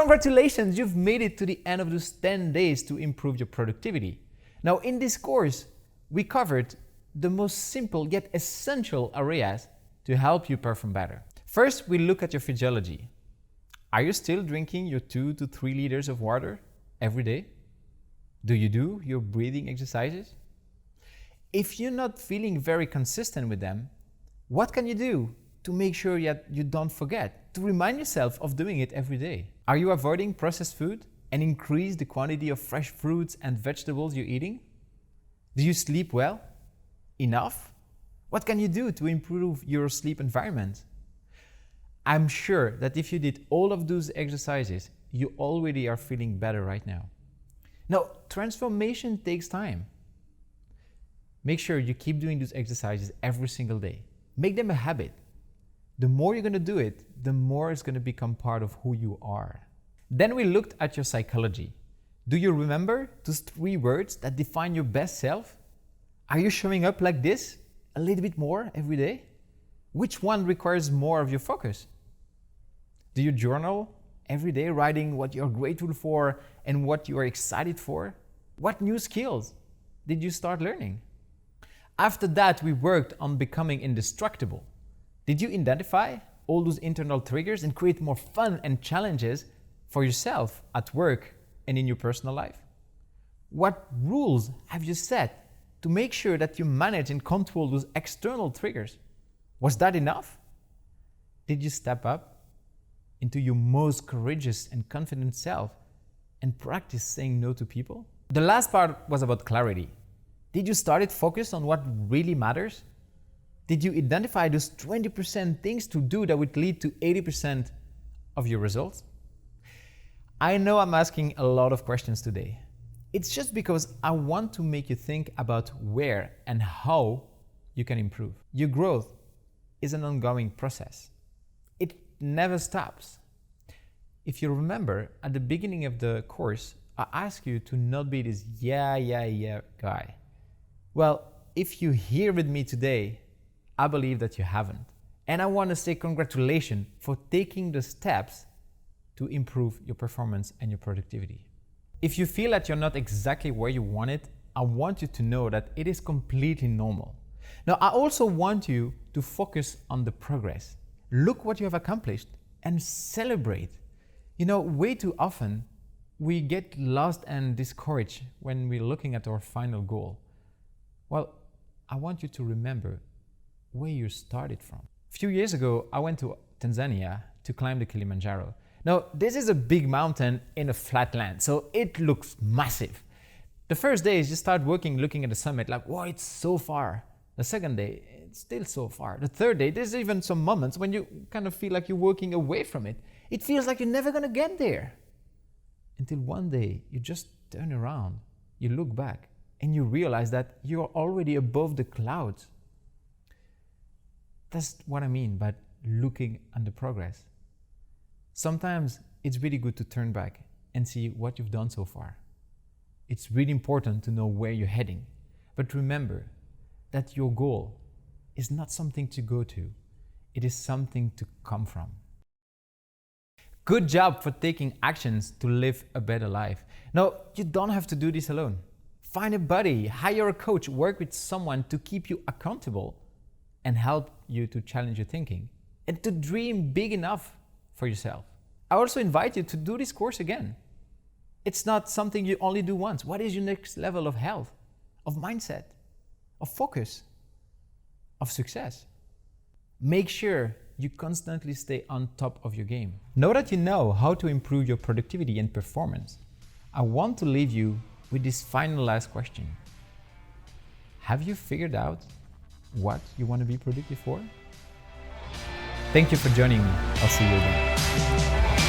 Congratulations, you've made it to the end of those 10 days to improve your productivity. Now, in this course, we covered the most simple yet essential areas to help you perform better. First, we look at your physiology. Are you still drinking your 2 to 3 liters of water every day? Do you do your breathing exercises? If you're not feeling very consistent with them, what can you do to make sure that you don't forget, to remind yourself of doing it every day? Are you avoiding processed food and increase the quantity of fresh fruits and vegetables you're eating? Do you sleep well? Enough? What can you do to improve your sleep environment? I'm sure that if you did all of those exercises, you already are feeling better right now. Now, transformation takes time. Make sure you keep doing those exercises every single day. Make them a habit. The more you're going to do it, the more it's going to become part of who you are. Then we looked at your psychology. Do you remember those 3 words that define your best self? Are you showing up like this a little bit more every day? Which one requires more of your focus? Do you journal every day, writing what you're grateful for and what you are excited for? What new skills did you start learning? After that, we worked on becoming indestructible. Did you identify all those internal triggers and create more fun and challenges for yourself at work and in your personal life? What rules have you set to make sure that you manage and control those external triggers? Was that enough? Did you step up into your most courageous and confident self and practice saying no to people? The last part was about clarity. Did you start to focus on what really matters? Did you identify those 20% things to do that would lead to 80% of your results? I know I'm asking a lot of questions today. It's just because I want to make you think about where and how you can improve. Your growth is an ongoing process. It never stops. If you remember, at the beginning of the course, I asked you to not be this yeah guy. Well, if you're here with me today, I believe that you haven't. And I want to say congratulations for taking the steps to improve your performance and your productivity. If you feel that you're not exactly where you want it, I want you to know that it is completely normal. Now, I also want you to focus on the progress. Look what you have accomplished and celebrate. You know, way too often we get lost and discouraged when we're looking at our final goal. Well, I want you to remember where you started from. A few years ago, I went to Tanzania to climb the Kilimanjaro. Now, this is a big mountain in a flat land, so it looks massive. The first day is you start working, looking at the summit like, wow, it's so far. The second day, it's still so far. The third day, there's even some moments when you kind of feel like you're working away from it. It feels like you're never gonna get there. Until one day, you just turn around, you look back, and you realize that you're already above the clouds. That's what I mean by looking at the progress. Sometimes it's really good to turn back and see what you've done so far. It's really important to know where you're heading. But remember that your goal is not something to go to. It is something to come from. Good job for taking actions to live a better life. Now, you don't have to do this alone. Find a buddy, hire a coach, work with someone to keep you accountable and help you to challenge your thinking and to dream big enough for yourself. I also invite you to do this course again. It's not something you only do once. What is your next level of health, of mindset, of focus, of success? Make sure you constantly stay on top of your game. Now that you know how to improve your productivity and performance, I want to leave you with this final last question. Have you figured out what you want to be productive for? Thank you for joining me. I'll see you again.